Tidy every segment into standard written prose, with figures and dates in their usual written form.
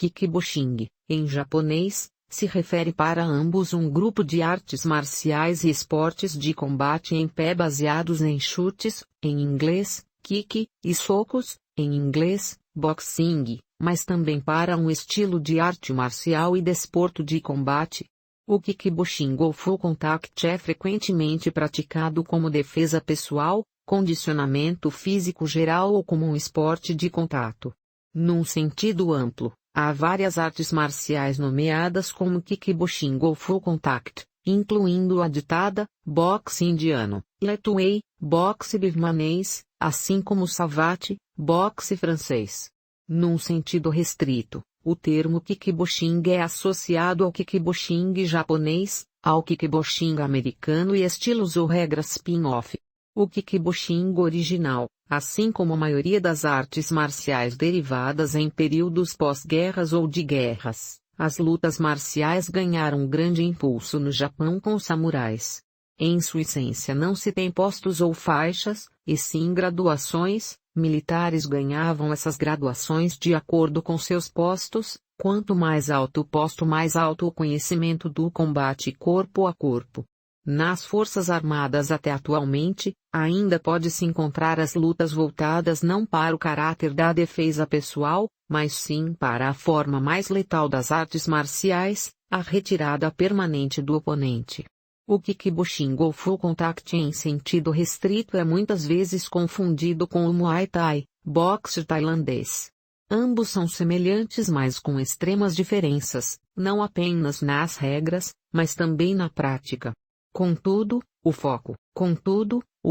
Kickboxing, em japonês, se refere para ambos um grupo de artes marciais e esportes de combate em pé baseados em chutes, em inglês, kick, e socos, em inglês, boxing, mas também para um estilo de arte marcial e desporto de combate. O kickboxing ou full contact é frequentemente praticado como defesa pessoal, condicionamento físico geral ou como um esporte de contato. Num sentido amplo, há várias artes marciais nomeadas como kickboxing ou full contact, incluindo a ditada, boxe indiano, Lethwei, boxe birmanês, assim como savate, boxe francês. Num sentido restrito, o termo kickboxing é associado ao kickboxing japonês, ao kickboxing americano e estilos ou regras spin-off. O kickboxing original, assim como a maioria das artes marciais derivadas em períodos pós-guerras ou de guerras, as lutas marciais ganharam grande impulso no Japão com os samurais. Em sua essência não se tem postos ou faixas, e sim graduações. Militares ganhavam essas graduações de acordo com seus postos, quanto mais alto o posto mais alto o conhecimento do combate corpo a corpo. Nas Forças Armadas até atualmente, ainda pode-se encontrar as lutas voltadas não para o caráter da defesa pessoal, mas sim para a forma mais letal das artes marciais, a retirada permanente do oponente. O kickboxing ou full contact em sentido restrito é muitas vezes confundido com o Muay Thai, boxe tailandês. Ambos são semelhantes mas com extremas diferenças, não apenas nas regras, mas também na prática. Contudo, o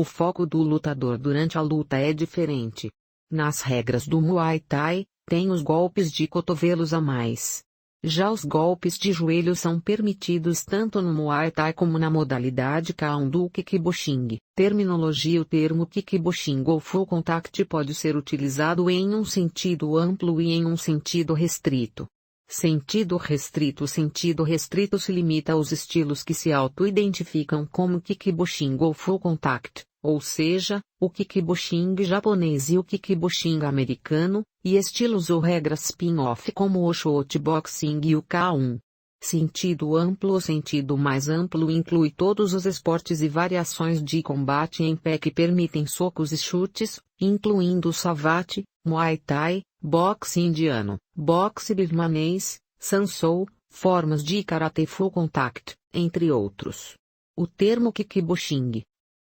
foco do lutador durante a luta é diferente. Nas regras do Muay Thai, tem os golpes de cotovelos a mais. Já os golpes de joelho são permitidos tanto no Muay Thai como na modalidade K1 do kickboxing. Terminologia: o termo kickboxing ou full contact pode ser utilizado em um sentido amplo e em um sentido restrito. Sentido restrito: o sentido restrito se limita aos estilos que se auto-identificam como kickboxing ou full contact, ou seja, o kickboxing japonês e o kickboxing americano, e estilos ou regras spin-off como o shootboxing e o K1. Sentido amplo: o sentido mais amplo inclui todos os esportes e variações de combate em pé que permitem socos e chutes, incluindo savate, Muay Thai, boxe indiano, boxe birmanês, Sansou, formas de karatê full contact, entre outros. O termo kickboxing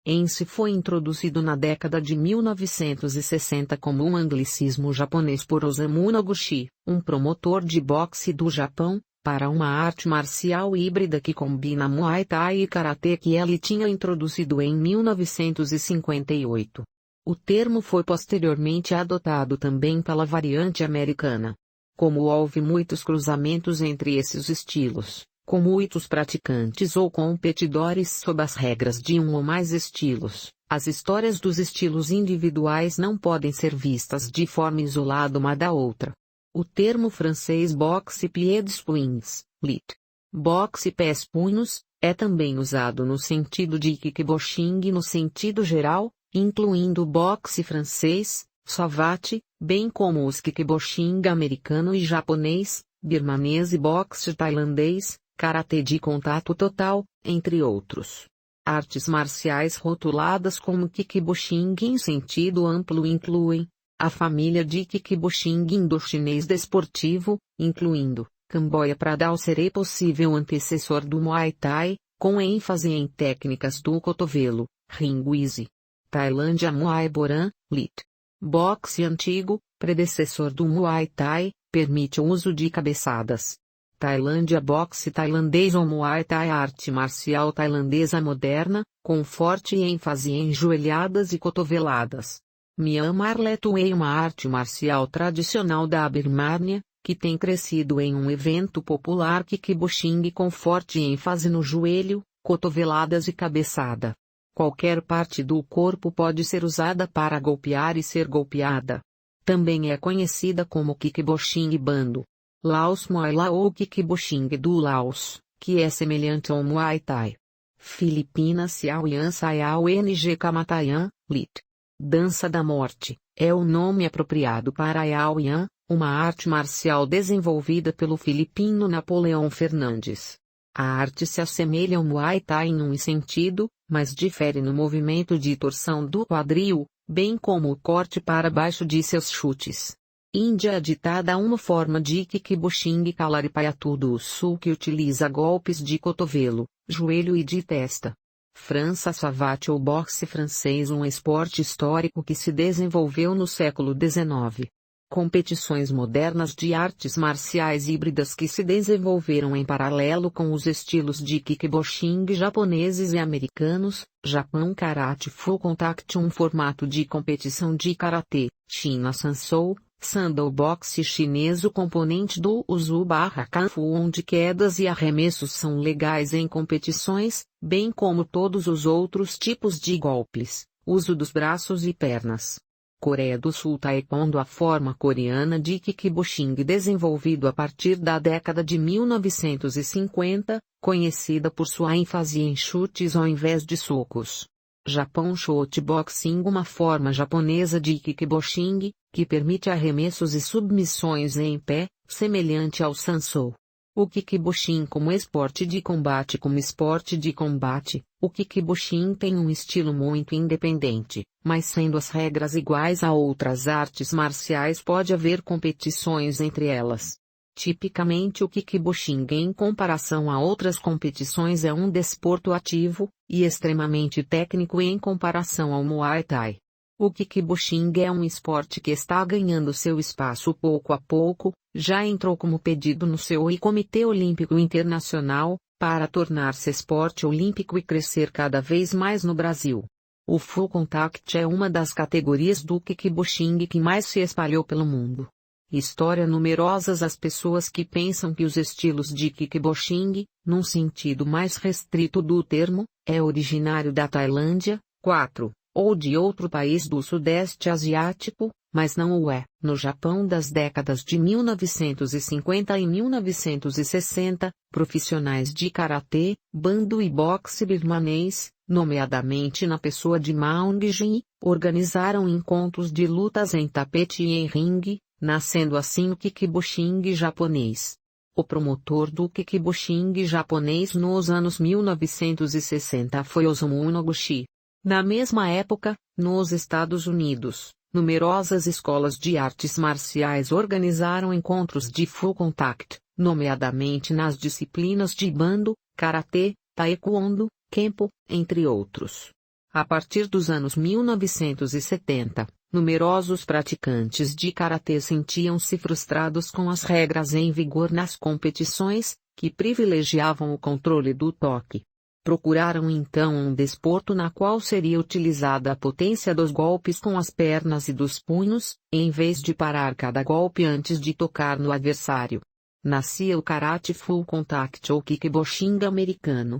em si foi introduzido na década de 1960 como um anglicismo japonês por Osamu Noguchi, um promotor de boxe do Japão, para uma arte marcial híbrida que combina Muay Thai e Karatê que ele tinha introduzido em 1958. O termo foi posteriormente adotado também pela variante americana. Como houve muitos cruzamentos entre esses estilos, com muitos praticantes ou competidores sob as regras de um ou mais estilos, as histórias dos estilos individuais não podem ser vistas de forma isolada uma da outra. O termo francês boxe pieds poings, lit. Boxe pés punhos, é também usado no sentido de kickboxing no sentido geral, incluindo o boxe francês, savate, bem como os kickboxing americano e japonês, birmanês e boxe tailandês, karatê de contato total, entre outros. Artes marciais rotuladas como kickboxing em sentido amplo incluem a família de kickboxing indochinês desportivo, incluindo Camboya Pradal ser possível antecessor do Muay Thai, com ênfase em técnicas do cotovelo, Ringwise. Tailândia Muay Boran, lit. Boxe antigo, predecessor do Muay Thai, permite o uso de cabeçadas. Tailândia Boxe tailandês ou Muay Thai arte marcial tailandesa moderna, com forte ênfase em joelhadas e cotoveladas. Myanmar Lethwei uma arte marcial tradicional da Birmânia, que tem crescido em um evento popular kickboxing com forte ênfase no joelho, cotoveladas e cabeçada. Qualquer parte do corpo pode ser usada para golpear e ser golpeada. Também é conhecida como kickboxing bando. Laos Muay Lao ou kickboxing do Laos, que é semelhante ao Muay Thai. Filipinas Siau Yan Sayao Ng Kamatayan, lit. Dança da Morte, é o nome apropriado para Yao Yan, uma arte marcial desenvolvida pelo filipino Napoleão Fernandes. A arte se assemelha ao Muay Thai em um sentido, mas difere no movimento de torção do quadril, bem como o corte para baixo de seus chutes. Índia é ditada uma forma de kickboxing Kalaripayattu do Sul que utiliza golpes de cotovelo, joelho e de testa. França Savate ou boxe francês, um esporte histórico que se desenvolveu no século XIX. Competições modernas de artes marciais híbridas que se desenvolveram em paralelo com os estilos de kickboxing japoneses e americanos. Japão Karate Full Contact, um formato de competição de karatê. China Sansou, Sandal Boxe chinês, o componente do Uzu/Kung-Fu, onde quedas e arremessos são legais em competições, bem como todos os outros tipos de golpes, uso dos braços e pernas. Coreia do Sul Taekwondo, a forma coreana de kickboxing desenvolvido a partir da década de 1950, conhecida por sua ênfase em chutes ao invés de socos. Japão Shotboxing, uma forma japonesa de kickboxing, que permite arremessos e submissões em pé, semelhante ao Sansou. O kickboxing como esporte de combate. Como esporte de combate, o kickboxing tem um estilo muito independente, mas sendo as regras iguais a outras artes marciais, pode haver competições entre elas. Tipicamente, o kickboxing em comparação a outras competições é um desporto ativo, e extremamente técnico em comparação ao Muay Thai. O kickboxing é um esporte que está ganhando seu espaço pouco a pouco, já entrou como pedido no COI Comitê Olímpico Internacional, para tornar-se esporte olímpico e crescer cada vez mais no Brasil. O Full Contact é uma das categorias do kickboxing que mais se espalhou pelo mundo. História: numerosas as pessoas que pensam que os estilos de kickboxing, num sentido mais restrito do termo, é originário da Tailândia, 4, ou de outro país do Sudeste Asiático, mas não o é. No Japão das décadas de 1950 e 1960, profissionais de karatê, bando e boxe birmanês, nomeadamente na pessoa de Maung Jin, organizaram encontros de lutas em tapete e em ringue, nascendo assim o kickboxing japonês. O promotor do kickboxing japonês nos anos 1960 foi Osamu Noguchi. Na mesma época, nos Estados Unidos, numerosas escolas de artes marciais organizaram encontros de full contact, nomeadamente nas disciplinas de bando, karatê, taekwondo, kenpo, entre outros. A partir dos anos 1970, numerosos praticantes de karatê sentiam-se frustrados com as regras em vigor nas competições, que privilegiavam o controle do toque. Procuraram então um desporto na qual seria utilizada a potência dos golpes com as pernas e dos punhos, em vez de parar cada golpe antes de tocar no adversário. Nascia o Karate Full Contact ou kickboxing americano.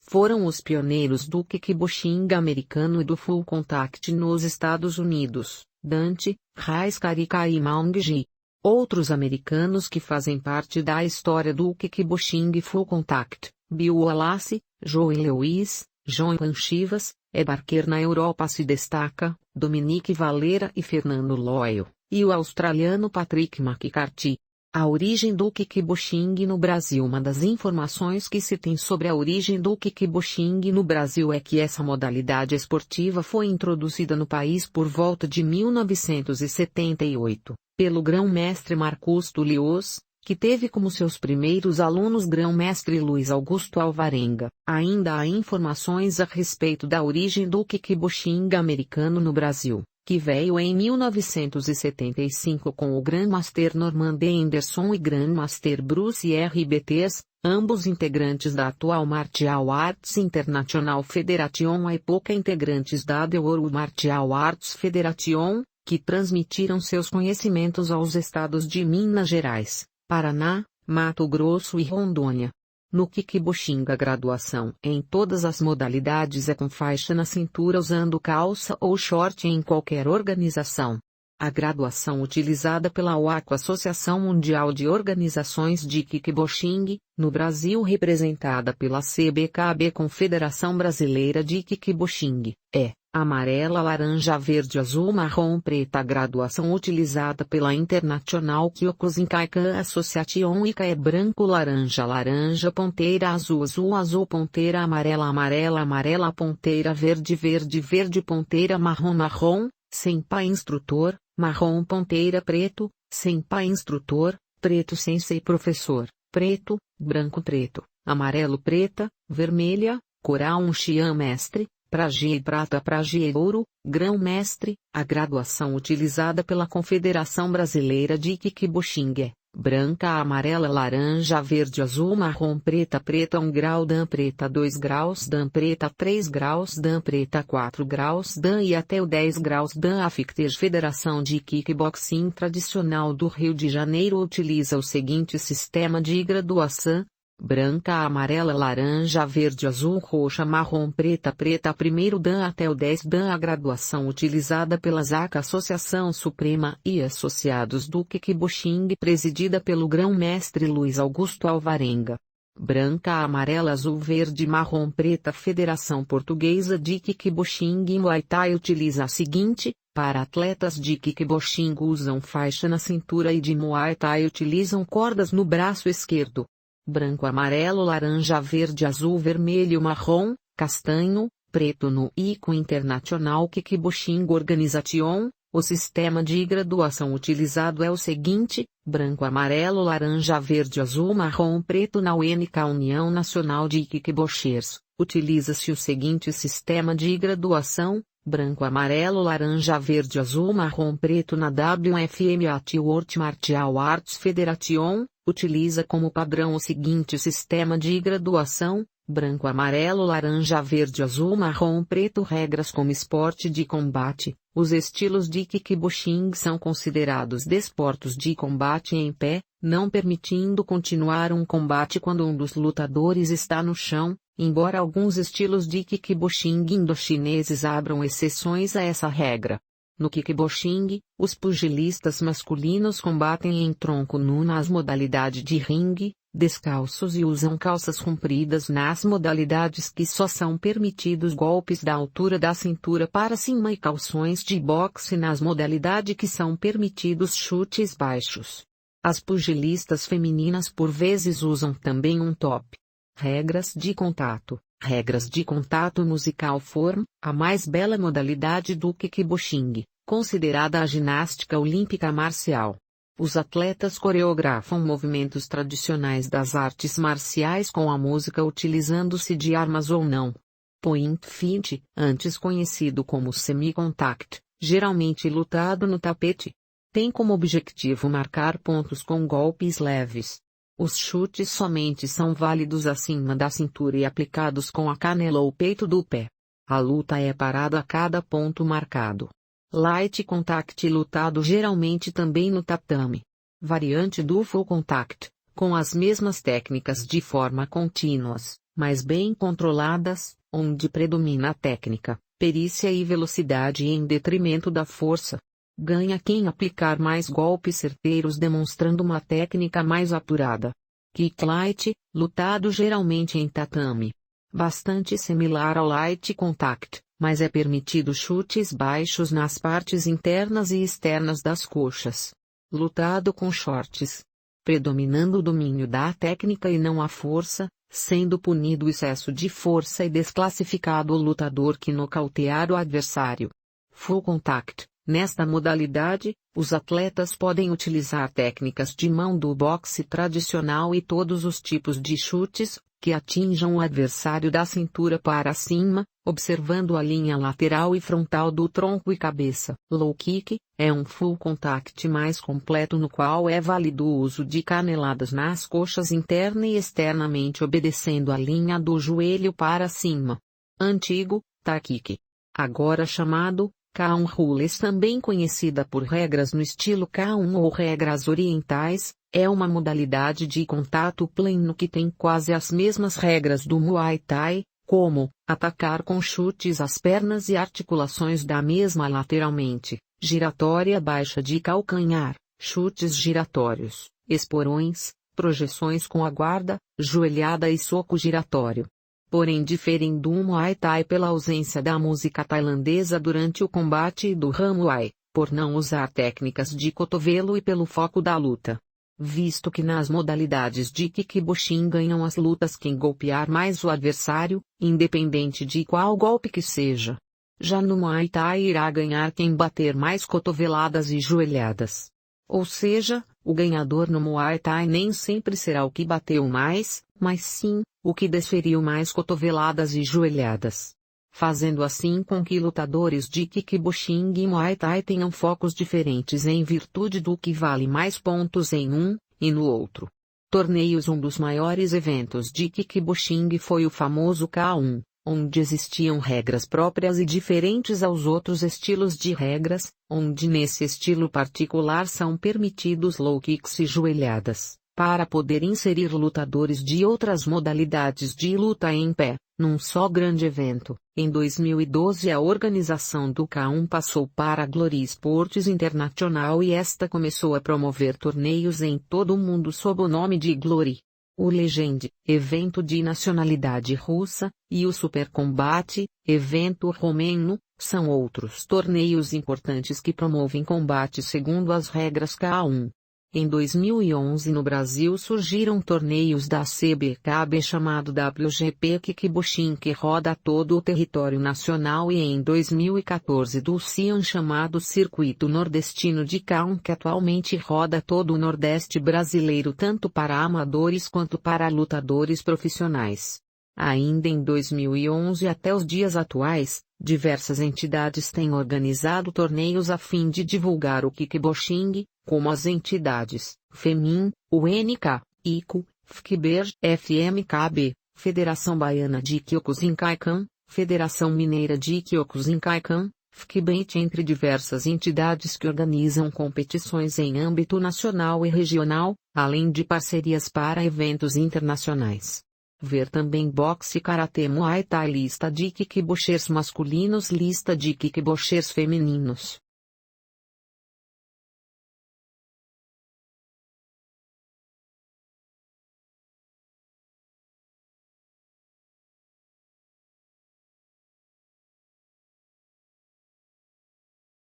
Foram os pioneiros do kickboxing americano e do Full Contact nos Estados Unidos, Dante, Raiskarika e Maung Jin. Outros americanos que fazem parte da história do kickboxing Full Contact: Bill Wallace, Joe Lewis, John Panchivas, Ed Barker. Na Europa se destaca Dominique Valera e Fernando Loyo, e o australiano Patrick McCarthy. A origem do kickboxing no Brasil. Uma das informações que se tem sobre a origem do kickboxing no Brasil é que essa modalidade esportiva foi introduzida no país por volta de 1978, pelo grão-mestre Marcos Tullios, que teve como seus primeiros alunos grão-mestre Luiz Augusto Alvarenga. Ainda há informações a respeito da origem do kickboxing americano no Brasil, que veio em 1975 com o Grandmaster Norman D. Anderson e Grandmaster Bruce RBTs, ambos integrantes da atual Martial Arts International Federation, à época integrantes da The World Martial Arts Federation, que transmitiram seus conhecimentos aos estados de Minas Gerais, Paraná, Mato Grosso e Rondônia. No kickboxing, a graduação em todas as modalidades é com faixa na cintura usando calça ou short em qualquer organização. A graduação utilizada pela OACO, Associação Mundial de Organizações de Kickboxing, no Brasil representada pela CBKB, Confederação Brasileira de Kickboxing, é amarela, laranja, verde, azul, marrom, preta. Graduação utilizada pela International Kyokushin Kaikan Association ICA é branco, laranja, laranja, ponteira azul, azul, azul, ponteira amarela, amarela, amarela, ponteira verde, verde, verde, ponteira marrom, marrom, senpai instrutor, marrom, ponteira preto, senpai instrutor, preto sensei professor, preto, branco preto, amarelo preta, vermelha, coral xian mestre, pragia e prata, pragia e ouro, grão-mestre. A graduação utilizada pela Confederação Brasileira de Kickboxing é branca, amarela, laranja, verde, azul, marrom, preta, preta 1 grau, dan preta 2 graus, dan preta 3 graus, dan preta 4 graus, dan e até o 10 graus. Dan. A Federação de Kickboxing Tradicional do Rio de Janeiro utiliza o seguinte sistema de graduação: branca, amarela, laranja, verde, azul, roxa, marrom, preta, preta. Primeiro dan até o 10 dan. A graduação utilizada pela ZACA, Associação Suprema e Associados do Kickboxing, presidida pelo grão-mestre Luiz Augusto Alvarenga. Branca, amarela, azul, verde, marrom, preta. Federação Portuguesa de Kickboxing e Muay Thai utiliza a seguinte: para atletas de kickboxing usam faixa na cintura e de Muay Thai utilizam cordas no braço esquerdo. Branco, amarelo, laranja, verde, azul, vermelho, marrom, castanho, preto no ICO International Kickboxing Organization. O sistema de graduação utilizado é o seguinte: branco, amarelo, laranja, verde, azul, marrom, preto. Na UNK, União Nacional de Kickboxers, utiliza-se o seguinte sistema de graduação: branco, amarelo, laranja, verde, azul, marrom, preto. Na WFM World Martial Arts Federation, utiliza como padrão o seguinte sistema de graduação: branco, amarelo, laranja, verde, azul, marrom, preto. Regras como esporte de combate. Os estilos de kickboxing são considerados desportos de combate em pé, não permitindo continuar um combate quando um dos lutadores está no chão, embora alguns estilos de kickboxing indo-chineses abram exceções a essa regra. No kickboxing, os pugilistas masculinos combatem em tronco nu nas modalidades de ringue, descalços e usam calças compridas nas modalidades que só são permitidos golpes da altura da cintura para cima e calções de boxe nas modalidades que são permitidos chutes baixos. As pugilistas femininas por vezes usam também um top. Regras de contato. Regras de contato musical form, a mais bela modalidade do kickboxing, considerada a ginástica olímpica marcial. Os atletas coreografam movimentos tradicionais das artes marciais com a música utilizando-se de armas ou não. Point fight, antes conhecido como semi-contact, geralmente lutado no tapete. Tem como objetivo marcar pontos com golpes leves. Os chutes somente são válidos acima da cintura e aplicados com a canela ou peito do pé. A luta é parada a cada ponto marcado. Light contact lutado geralmente também no tatame. Variante do full contact, com as mesmas técnicas de forma contínuas, mas bem controladas, onde predomina a técnica, perícia e velocidade em detrimento da força. Ganha quem aplicar mais golpes certeiros demonstrando uma técnica mais apurada. Kick light, lutado geralmente em tatame. Bastante similar ao light contact, mas é permitido chutes baixos nas partes internas e externas das coxas. Lutado com shorts. Predominando o domínio da técnica e não a força, sendo punido o excesso de força e desclassificado o lutador que nocautear o adversário. Full contact. Nesta modalidade, os atletas podem utilizar técnicas de mão do boxe tradicional e todos os tipos de chutes, que atinjam o adversário da cintura para cima, observando a linha lateral e frontal do tronco e cabeça. Low kick é um full contact mais completo no qual é válido o uso de caneladas nas coxas interna e externamente obedecendo a linha do joelho para cima. Antigo, ta kick. Agora chamado K1 Rules, também conhecida por regras no estilo K1 ou regras orientais, é uma modalidade de contato pleno que tem quase as mesmas regras do Muay Thai, como atacar com chutes às pernas e articulações da mesma lateralmente, giratória baixa de calcanhar, chutes giratórios, esporões, projeções com a guarda, joelhada e soco giratório. porém diferem do Muay Thai pela ausência da música tailandesa durante o combate e do Hamuai, por não usar técnicas de cotovelo e pelo foco da luta. Visto que nas modalidades de kickboxing ganham as lutas quem golpear mais o adversário, independente de qual golpe que seja. Já no Muay Thai irá ganhar quem bater mais cotoveladas e joelhadas. Ou seja, o ganhador no Muay Thai nem sempre será o que bateu mais, mas sim, o que desferiu mais cotoveladas e joelhadas. Fazendo assim com que lutadores de kickboxing e Muay Thai tenham focos diferentes em virtude do que vale mais pontos em um, e no outro. Torneios. Um dos maiores eventos de kickboxing foi o famoso K1, onde existiam regras próprias e diferentes aos outros estilos de regras, onde nesse estilo particular são permitidos low kicks e joelhadas, para poder inserir lutadores de outras modalidades de luta em pé, num só grande evento. Em 2012 a organização do K1 passou para a Glory Esportes International e esta começou a promover torneios em todo o mundo sob o nome de Glory. O Legend, evento de nacionalidade russa, e o Super Combate, evento romeno, são outros torneios importantes que promovem combate segundo as regras K1. Em 2011 no Brasil surgiram torneios da CBKB chamado WGP Kickboxing que roda todo o território nacional e em 2014 do CIAN chamado Circuito Nordestino de K1 que atualmente roda todo o Nordeste brasileiro tanto para amadores quanto para lutadores profissionais. Ainda em 2011 até os dias atuais, diversas entidades têm organizado torneios a fim de divulgar o kickboxing, como as entidades FEMIN, UNK, ICO, FKBER, FMKB, Federação Baiana de Kyokushinkai-kan, Federação Mineira de Kyokushinkai-kan, FKBENT, entre diversas entidades que organizam competições em âmbito nacional e regional, além de parcerias para eventos internacionais. Ver também boxe, karatê, Muay Thai, lista de kickboxers masculinos, lista de kickboxers femininos.